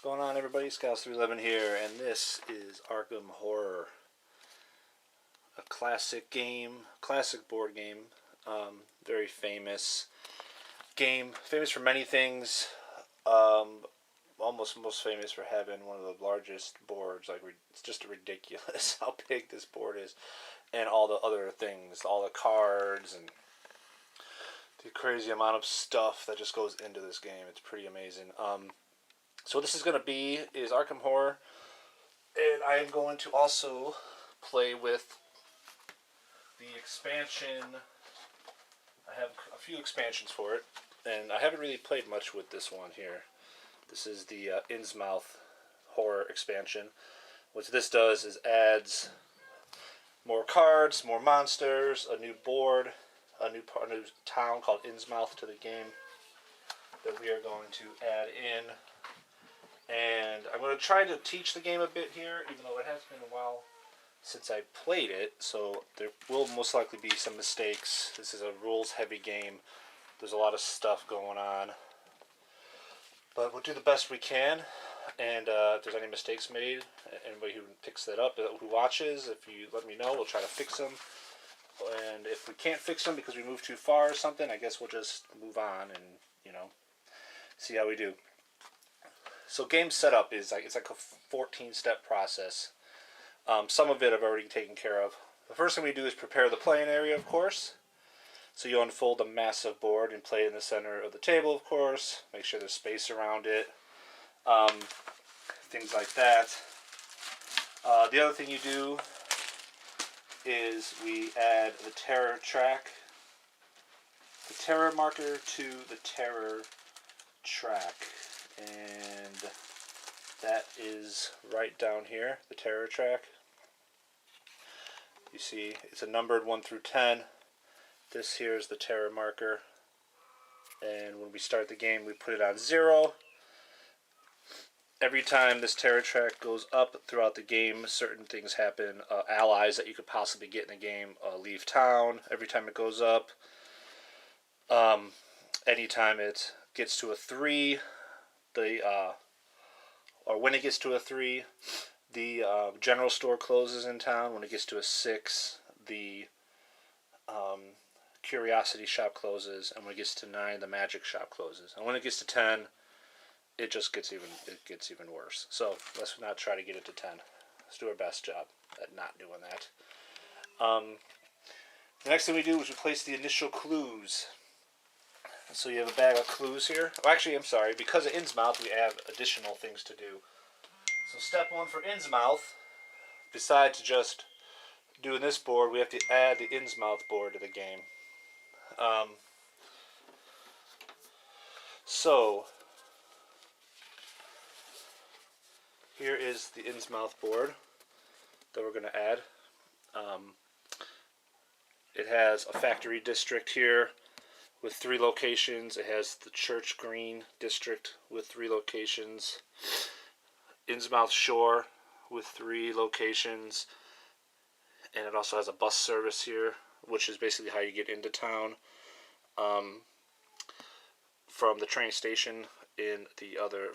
What's going on, everybody? Scouts311 here, and this is Arkham Horror, a classic game, classic board game, very famous game, famous for many things, almost most famous for having one of the largest boards. Like, it's just ridiculous how big this board is, and all the other things, all the cards, and the crazy amount of stuff that just goes into this game. It's pretty amazing. So what this is going to be is Arkham Horror, and I am going to also play with the expansion. I have a few expansions for it, and I haven't really played much with this one here. This is the Innsmouth Horror expansion. What this does is adds more cards, more monsters, a new board, a new town called Innsmouth to the game that we are going to add in. And I'm going to try to teach the game a bit here, even though it has been a while since I played it, so there will most likely be some mistakes. This is a rules-heavy game. There's a lot of stuff going on. But we'll do the best we can, and if there's any mistakes made, anybody who picks that up, who watches, if you let me know, we'll try to fix them. And if we can't fix them because we moved too far or something, I guess we'll just move on and, see how we do. So game setup is it's like a 14-step process. Some of it I've already taken care of. The first thing we do is prepare the playing area, of course. So you unfold a massive board and play in the center of the table, of course. Make sure there's space around it. Things like that. The other thing you do is we add the terror track, the terror marker to the terror track. And that is right down here, the terror track. You see, it's a numbered 1 through 10. This here is the terror marker. And when we start the game, we put it on 0. Every time this terror track goes up throughout the game, certain things happen. Allies that you could possibly get in the game leave town every time it goes up. Anytime it gets to a 3, when it gets to a 3, the general store closes in town. When it gets to a 6, the curiosity shop closes, and when it gets to 9, the magic shop closes. And when it gets to 10, it just gets even worse. So let's not try to get it to 10. Let's do our best job at not doing that. The next thing we do is we place the initial clues. So you have a bag of clues here. Oh, actually, I'm sorry. Because of Innsmouth, we have additional things to do. So step 1 for Innsmouth, besides just doing this board, we have to add the Innsmouth board to the game. So here is the Innsmouth board that we're going to add. It has a factory district here with 3 locations. It has the Church Green district with 3 locations. Innsmouth Shore with 3 locations. And it also has a bus service here, which is basically how you get into town from the train station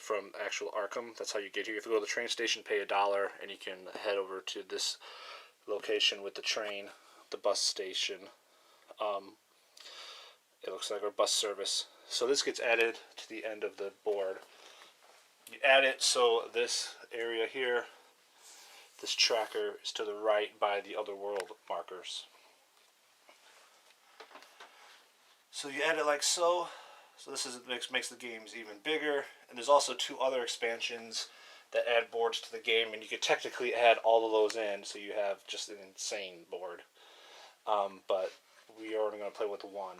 from actual Arkham. That's how you get here. If you go to the train station, pay $1, and you can head over to this location with the train, the bus station. It looks like our bus service. So this gets added to the end of the board. You add it so this area here, this tracker, is to the right by the other world markers. So you add it like so. So this makes the games even bigger. And there's also 2 other expansions that add boards to the game, and you could technically add all of those in, so you have just an insane board. But we are only going to play with 1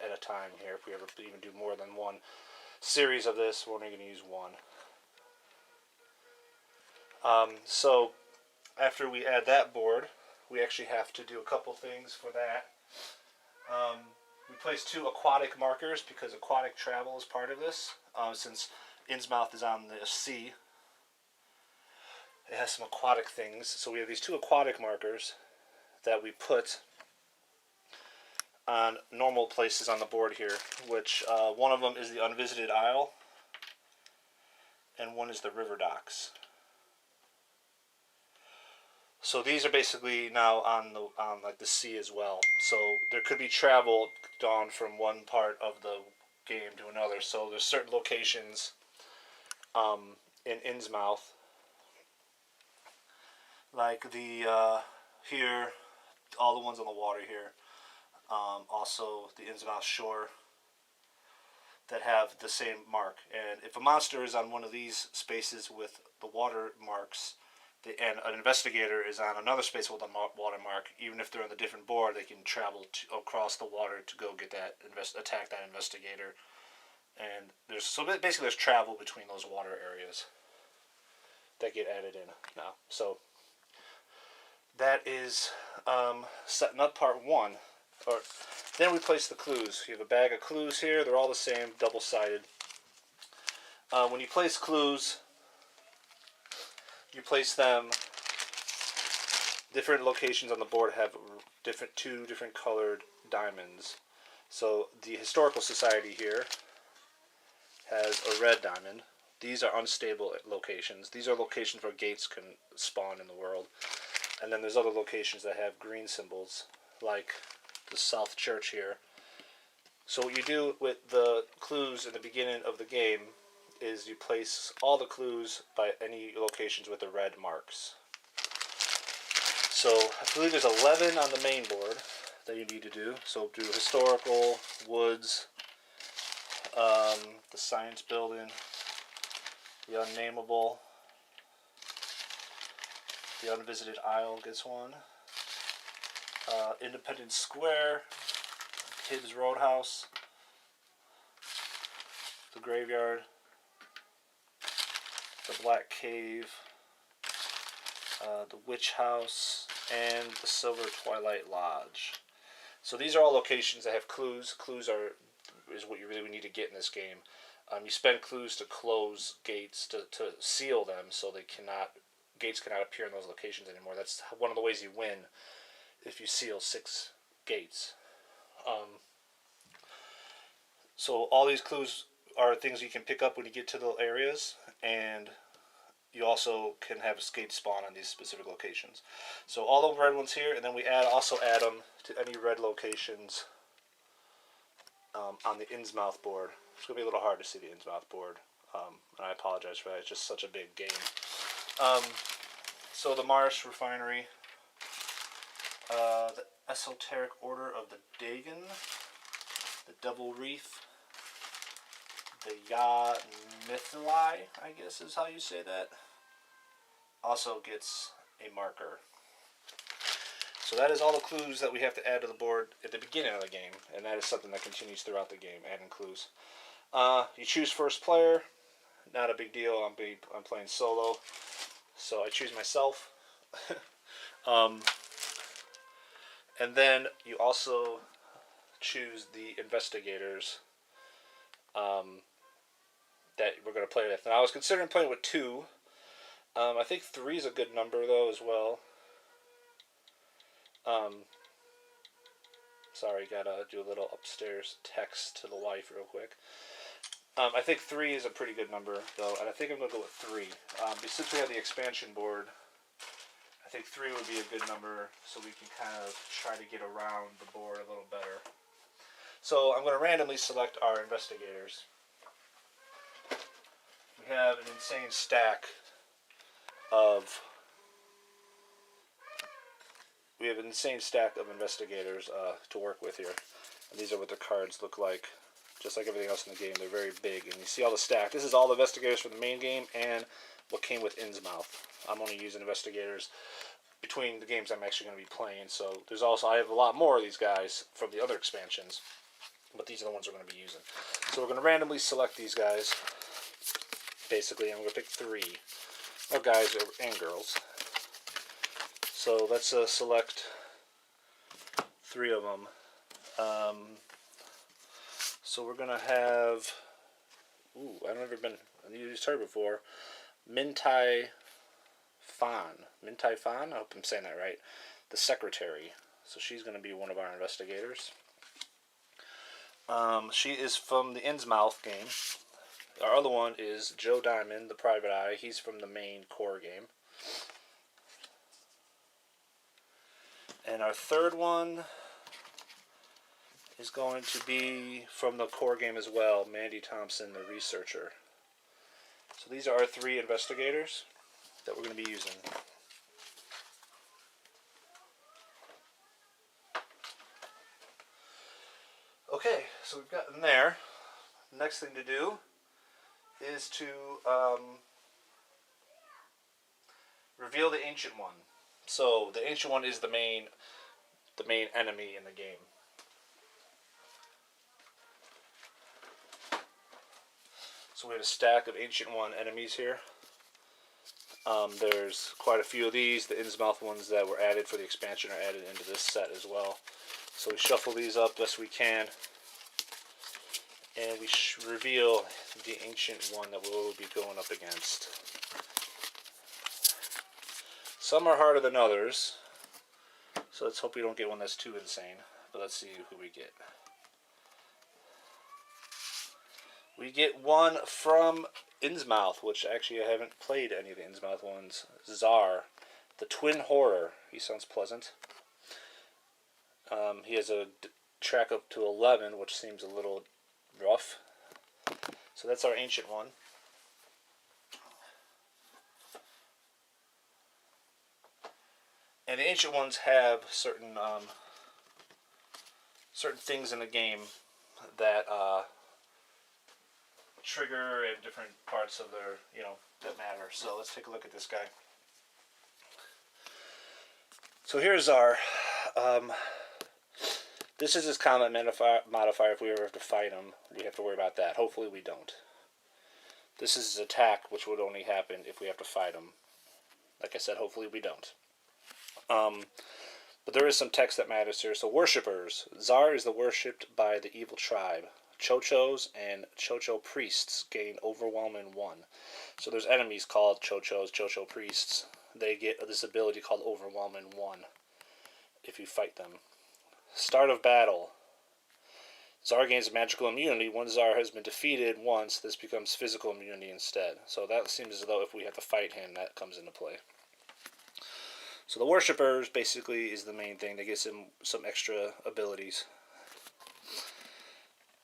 at a time here. If we ever even do more than 1 series of this, we're only going to use 1. So after we add that board, we actually have to do a couple things for that. We place 2 aquatic markers because aquatic travel is part of this. Since Innsmouth is on the sea, it has some aquatic things. So we have these 2 aquatic markers that we put on normal places on the board here, which one of them is the Unvisited Isle, and one is the river docks. So these are basically now on like the sea as well. So there could be travel done from one part of the game to another. So there's certain locations in Innsmouth, like the here, all the ones on the water here. Also the Innsmouth shore that have the same mark. And if a monster is on one of these spaces with the water marks, and an investigator is on another space with a watermark, even if they're on a different board, they can travel across the water to go get that attack that investigator. And basically there's travel between those water areas that get added in now. So that is setting up part one. Then we place the clues. You have a bag of clues here. They're all the same, double-sided. When you place clues, you place them. Different locations on the board have two different colored diamonds. So the Historical Society here has a red diamond. These are unstable locations. These are locations where gates can spawn in the world. And then there's other locations that have green symbols, like the South Church here. So what you do with the clues in the beginning of the game is you place all the clues by any locations with the red marks. So I believe there's 11 on the main board that you need to do. So do historical, woods, the science building, the unnameable, the unvisited isle gets one, Independence Square, Tibbs Roadhouse, the graveyard, the Black Cave, the Witch House, and the Silver Twilight Lodge. So these are all locations that have clues. Clues is what you really need to get in this game. You spend clues to close gates, to seal them, so gates cannot appear in those locations anymore. That's one of the ways you win, if you seal 6 gates. So all these clues are things you can pick up when you get to the areas, and you also can have escape spawn on these specific locations. So all the red ones here, and then we also add them to any red locations on the Innsmouth board. It's going to be a little hard to see the Innsmouth board, and I apologize for that. It's just such a big game. So the Marsh Refinery, the Esoteric Order of the Dagon, the Double Reef, the Ya Mythili, I guess is how you say that, also gets a marker. So that is all the clues that we have to add to the board at the beginning of the game, and that is something that continues throughout the game, adding clues. You choose first player, not a big deal. I'm playing solo, so I choose myself. And then you also choose the investigators that we're going to play with. And I was considering playing with 2. I think 3 is a good number, though, as well. Sorry, gotta do a little upstairs text to the wife real quick. I think 3 is a pretty good number, though, and I think I'm going to go with 3. Since we have the expansion board, I think 3 would be a good number, so we can kind of try to get around the board a little better. So I'm going to randomly select our investigators. We have an insane stack of investigators to work with here. And these are what their cards look like. Just like everything else in the game, they're very big. And you see all the stack. This is all the investigators from the main game and what came with Innsmouth. I'm only using investigators between the games I'm actually going to be playing. So I have a lot more of these guys from the other expansions. But these are the ones we're going to be using. So we're going to randomly select these guys. Basically, I'm going to pick 3. Or guys and girls. So let's select 3 of them. So we're going to have, I've never been, I've heard before, Mintai Fan. Mintai Fan? I hope I'm saying that right. The secretary. So she's going to be one of our investigators. She is from the Innsmouth game. Our other one is Joe Diamond, the Private Eye. He's from the main core game. And our third one is going to be from the core game as well, Mandy Thompson, the Researcher. So these are our 3 investigators that we're going to be using. Okay, so we've gotten there. Next thing to do is to reveal the Ancient One. So the Ancient One is the main enemy in the game. So we have a stack of Ancient One enemies here. There's quite a few of these. The Innsmouth ones that were added for the expansion are added into this set as well. So we shuffle these up best we can. And we reveal the Ancient One that we'll be going up against. Some are harder than others. So let's hope we don't get one that's too insane. But let's see who we get. We get one from Innsmouth, which actually I haven't played any of the Innsmouth ones. Czar, the Twin Horror. He sounds pleasant. He has a track up to 11, which seems a little rough. So that's our Ancient One. And the Ancient Ones have certain things in the game that trigger in different parts of their, that matter. So let's take a look at this guy. So here's our, this is his combat modifier. If we ever have to fight him, we have to worry about that. Hopefully we don't. This is his attack, which would only happen if we have to fight him. Like I said, hopefully we don't. But there is some text that matters here. So worshippers. Czar is the worshipped by the evil tribe. Chochos and Chocho priests gain overwhelming 1. So there's enemies called Chochos, Chocho priests. They get this ability called overwhelming 1 if you fight them. Start of battle. Czar gains magical immunity. One Czar has been defeated once. This becomes physical immunity instead. So that seems as though if we have to fight him, that comes into play. So the worshippers basically is the main thing. They get some extra abilities.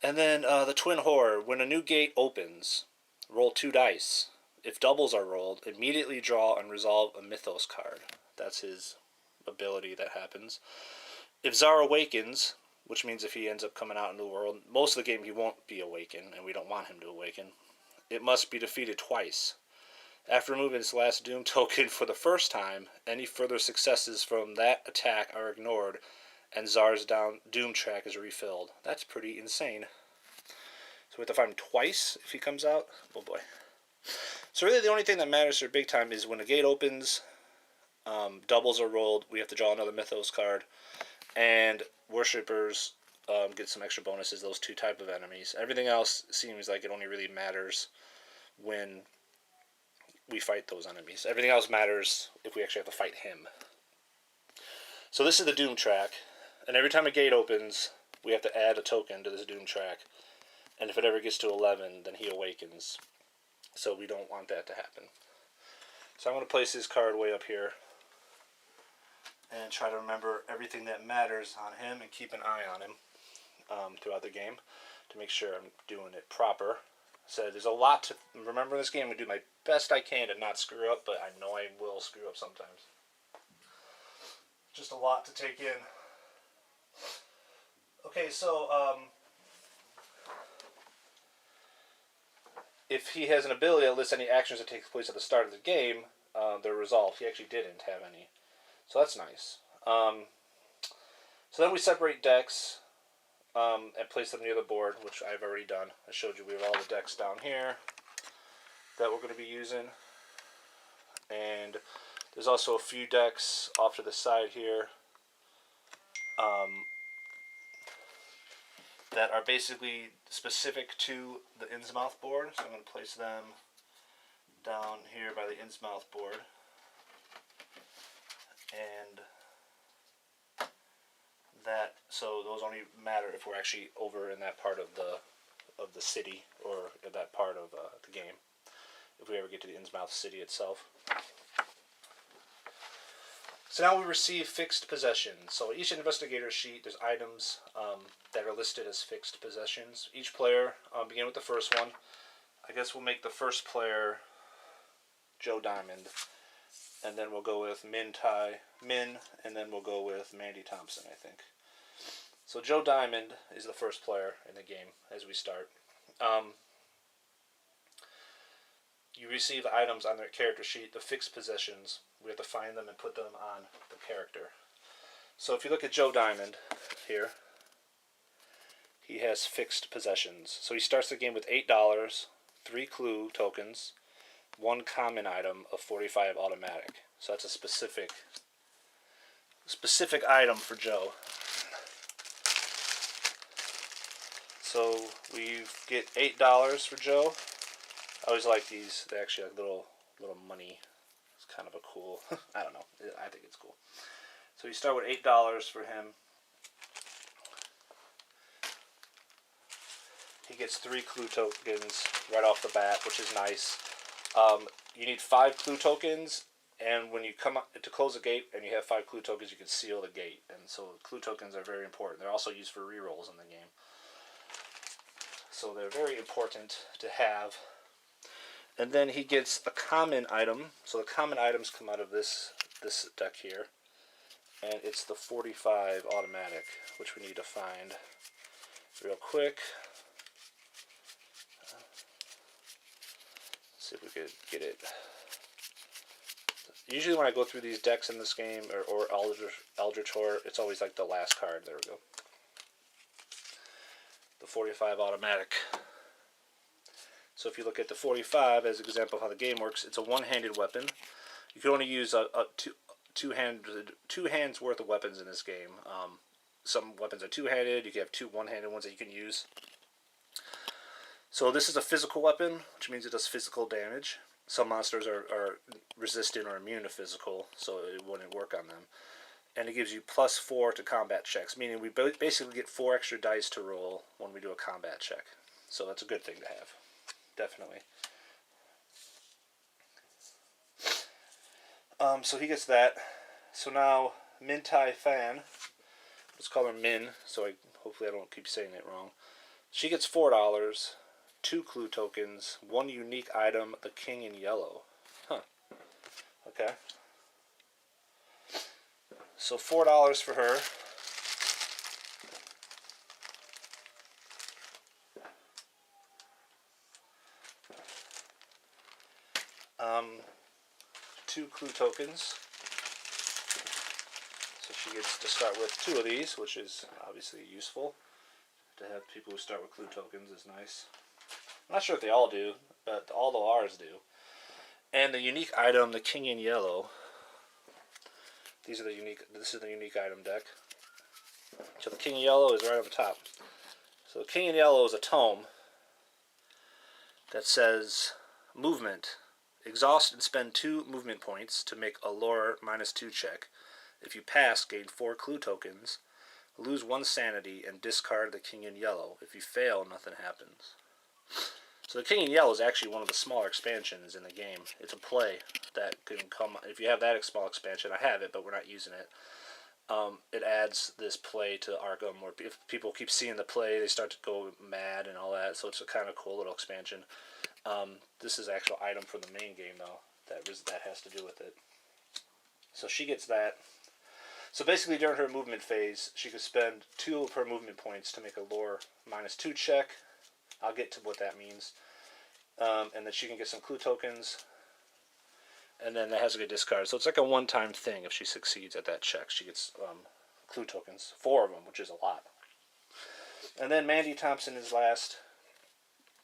And then the Twin Horror. When a new gate opens, roll 2 dice. If doubles are rolled, immediately draw and resolve a Mythos card. That's his ability that happens. If Czar awakens, which means if he ends up coming out into the world, most of the game he won't be awakened, and we don't want him to awaken. It must be defeated twice. After removing its last Doom token for the first time, any further successes from that attack are ignored, and Czar's Doom track is refilled. That's pretty insane. So we have to fight him twice if he comes out. Oh boy. So really the only thing that matters for big time is when a gate opens, doubles are rolled, we have to draw another Mythos card, and worshippers get some extra bonuses, those 2 type of enemies. Everything else seems like it only really matters when we fight those enemies. Everything else matters if we actually have to fight him. So this is the Doom track, and every time a gate opens, we have to add a token to this Doom track, and if it ever gets to 11, then he awakens. So we don't want that to happen. So I'm going to place his card way up here and try to remember everything that matters on him and keep an eye on him throughout the game to make sure I'm doing it proper. So there's a lot to remember in this game. I'm going to do my best I can to not screw up, but I know I will screw up sometimes. Just a lot to take in. Okay, so if he has an ability that lists any actions that take place at the start of the game, they're resolved. He actually didn't have any. So that's nice. So then we separate decks and place them near the board, which I've already done. I showed you we have all the decks down here that we're going to be using. And there's also a few decks off to the side here that are basically specific to the Innsmouth board. So I'm going to place them down here by the Innsmouth board. And so those only matter if we're actually over in that part of the of the city, or that part of the game, if we ever get to the Innsmouth city itself. So now we receive fixed possessions. So each investigator sheet, there's items that are listed as fixed possessions. Each player, begin with the first one. I guess we'll make the first player Joe Diamond, and then we'll go with Min, and then we'll go with Mandy Thompson, I think. So Joe Diamond is the first player in the game as we start. You receive items on their character sheet, the fixed possessions. We have to find them and put them on the character. So if you look at Joe Diamond here, he has fixed possessions. So he starts the game with $8, 3 clue tokens, 1 common item of 45 automatic. So that's a specific item for Joe. So we get $8 for Joe. I always like these. They actually like little money. It's kind of a cool. I don't know. I think it's cool. So you start with $8 for him. He gets 3 clue tokens right off the bat, which is nice. You need 5 clue tokens, and when you come up to close a gate and you have 5 clue tokens, you can seal the gate. And so clue tokens are very important. They're also used for rerolls in the game. So they're very important to have. And then he gets a common item. So the common items come out of this deck here. And it's the 45 automatic, which we need to find real quick. Let's see if we could get it. Usually when I go through these decks in this game, or Eldritch Horror, it's always like the last card. There we go. The 45 automatic. So if you look at the 45 as an example of how the game works, it's a one-handed weapon. You can only use two hands worth of weapons in this game. Some weapons are two-handed. You can have 2 one-handed ones that you can use. So this is a physical weapon, which means it does physical damage. Some monsters are resistant or immune to physical, so it wouldn't work on them. And it gives you +4 to combat checks, meaning we basically get 4 extra dice to roll when we do a combat check. So that's a good thing to have, definitely. So he gets that. So now Min Tai Fan, let's call her Min, so hopefully I don't keep saying it wrong. She gets $4, 2 clue tokens, 1 unique item, the King in Yellow. Huh. Okay. So $4 for her. Two clue tokens. So she gets to start with 2 of these, which is obviously useful. To have people who start with clue tokens is nice. I'm not sure if they all do, but all the ours do. And the unique item, the King in Yellow. This is the unique item deck. So the King in Yellow is right on the top. So the King in Yellow is a tome that says movement. Exhaust and spend 2 movement points to make a lore -2 check. If you pass, gain 4 clue tokens, lose 1 sanity, and discard the King in Yellow. If you fail, nothing happens. So the King in Yellow is actually one of the smaller expansions in the game. It's a play that can come, if you have that small expansion, I have it, but we're not using it. It adds this play to Arkham, where if people keep seeing the play, they start to go mad and all that, so it's a kind of cool little expansion. This is an actual item from the main game, though, that has to do with it. So she gets that. So basically, during her movement phase, she could spend 2 of her movement points to make a lore -2 check. I'll get to what that means. And then she can get some clue tokens. And then that has to get discarded. So it's like a one-time thing if she succeeds at that check. She gets clue tokens. 4 of them, which is a lot. And then Mandy Thompson is last.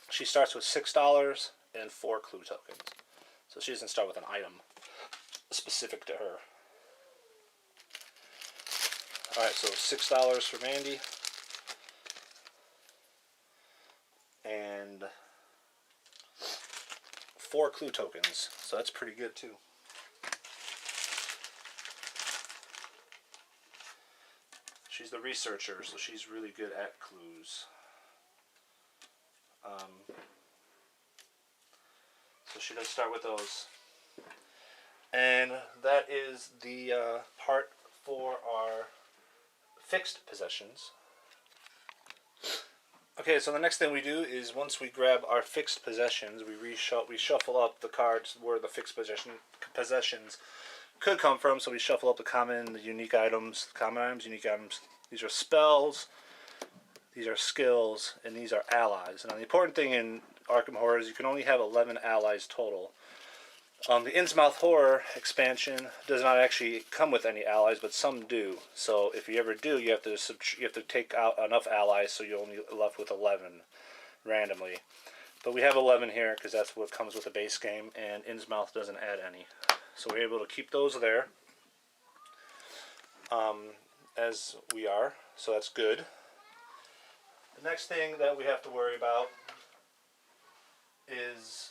She starts with $6 and 4 clue tokens. So she doesn't start with an item specific to her. Alright, so $6 for Mandy. And 4 clue tokens. So that's pretty good too. She's the researcher, so she's really good at clues. So she does start with those. And that is the part for our fixed possessions. Okay, so the next thing we do is once we grab our fixed possessions, we shuffle up the cards where the fixed possessions could come from. So we shuffle up the common, the unique items, unique items. These are spells, these are skills, and these are allies. Now the important thing in Arkham Horror is you can only have 11 allies total. The Innsmouth Horror expansion does not actually come with any allies, but some do. So if you ever do, you have to take out enough allies, so you're only left with 11 randomly. But we have 11 here because that's what comes with the base game, and Innsmouth doesn't add any. So we're able to keep those there as we are. So that's good. The next thing that we have to worry about is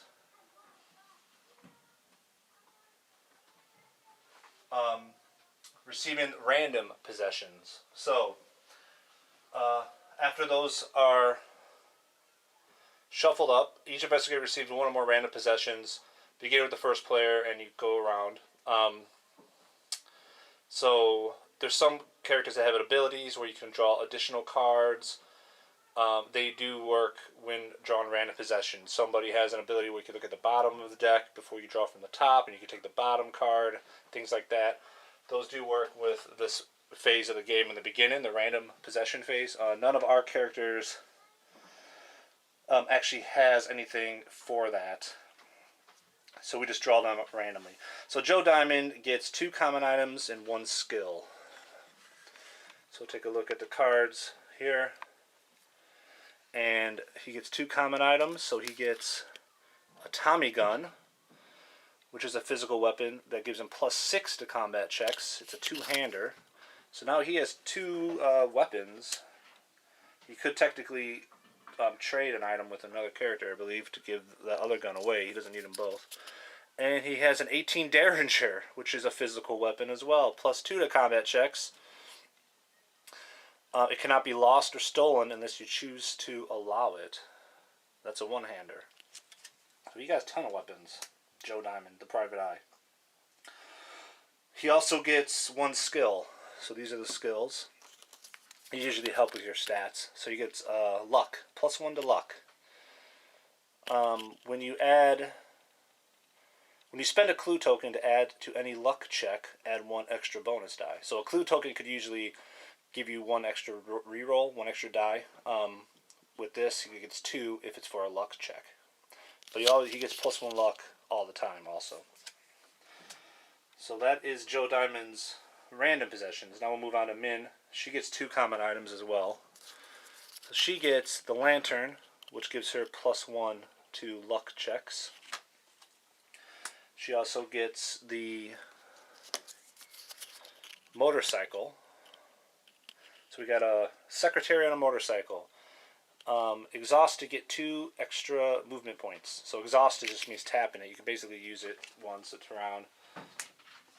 receiving random possessions. So after those are shuffled up, each investigator receives one or more random possessions. Begin with the first player, and you go around. So there's some characters that have abilities where you can draw additional cards. They do work when drawing random possessions. Somebody has an ability where you can look at the bottom of the deck before you draw from the top, and you can take the bottom card, things like that. Those do work with this phase of the game in the beginning, the random possession phase. None of our characters actually has anything for that. So we just draw them up randomly. So Joe Diamond gets 2 common items and 1 skill. So take a look at the cards here. And he gets 2 common items. So he gets a Tommy gun, which is a physical weapon that gives him +6 to combat checks. It's a 2-hander. So now he has 2 weapons. He could technically trade an item with another character, I believe, to give the other gun away. He doesn't need them both. And he has an 18 Derringer, which is a physical weapon as well, +2 to combat checks. It cannot be lost or stolen unless you choose to allow it. That's a 1-hander. So he got a ton of weapons. Joe Diamond, the Private Eye. He also gets 1 skill. So these are the skills. These usually help with your stats. So he gets luck, +1 to luck. When you spend a clue token to add to any luck check, add 1 extra bonus die. So a clue token could usually give you 1 extra reroll, 1 extra die. With this, he gets 2 if it's for a luck check. But he gets +1 luck all the time also. So that is Joe Diamond's random possessions. Now we'll move on to Min. She gets 2 common items as well. So she gets the Lantern, which gives her +1 to luck checks. She also gets the motorcycle. So we got a secretary on a motorcycle. Exhaust to get 2 extra movement points. So exhaust just means tapping it. You can basically use it once it's around.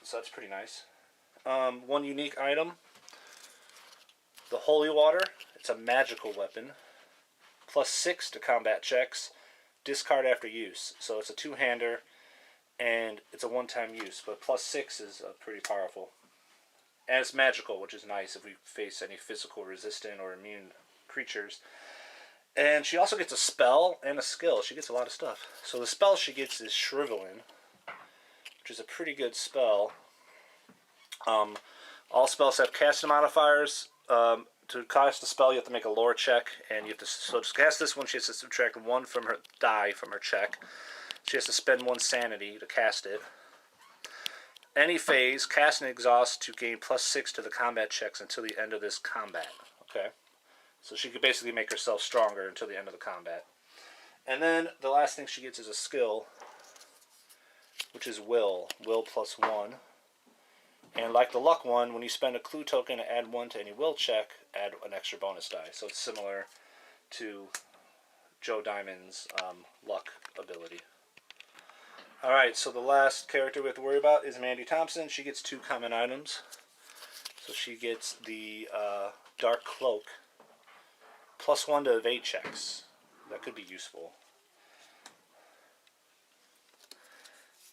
So that's pretty nice. 1 unique item. The Holy Water. It's a magical weapon. +6 to combat checks. Discard after use. So it's a 2-hander. And it's a 1-time use. But +6 is pretty powerful. And it's magical, which is nice if we face any physical resistant or immune creatures. And she also gets a spell and a skill. She gets a lot of stuff. So the spell she gets is Shrivelin, which is a pretty good spell. All spells have casting modifiers. To cast the spell, you have to make a lore check, and you have to. So to cast this one, she has to subtract 1 from her die from her check. She has to spend 1 sanity to cast it. Any phase, cast and exhaust to gain +6 to the combat checks until the end of this combat. Okay, so she could basically make herself stronger until the end of the combat. And then the last thing she gets is a skill, which is Will. Will +1. And like the luck one, when you spend a clue token to add 1 to any will check, add an extra bonus die. So it's similar to Joe Diamond's luck ability. Alright, so the last character we have to worry about is Mandy Thompson. She gets 2 common items. So she gets the Dark Cloak, +1 to evade checks. that could be useful.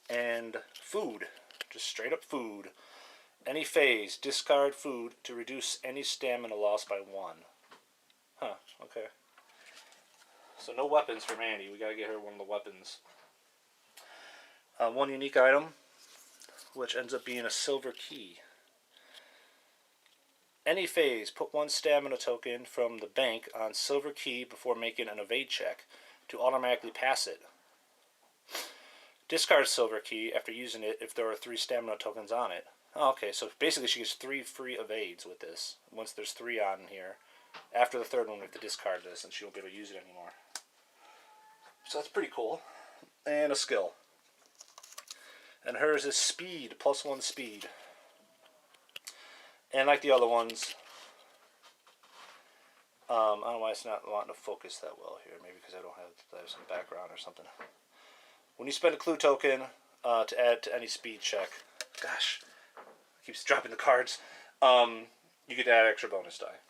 And food. Just straight up food. Any phase, discard food to reduce any stamina loss by 1. Huh, okay. So no weapons for Mandy. We gotta get her one of the weapons. One unique item, which ends up being a silver key. Any phase, put 1 stamina token from the bank on silver key before making an evade check to automatically pass it. Discard silver key after using it if there are 3 stamina tokens on it. Oh, okay, so basically she gets 3 free evades with this. Once there's 3 on here. After the 3rd one, we have to discard this and she won't be able to use it anymore. So that's pretty cool. And a skill. And hers is speed, +1 speed. And like the other ones, I don't know why it's not wanting to focus that well here. Maybe because I have some background or something. When you spend a clue token to add to any speed check, gosh, it keeps dropping the cards. You get to add extra bonus die.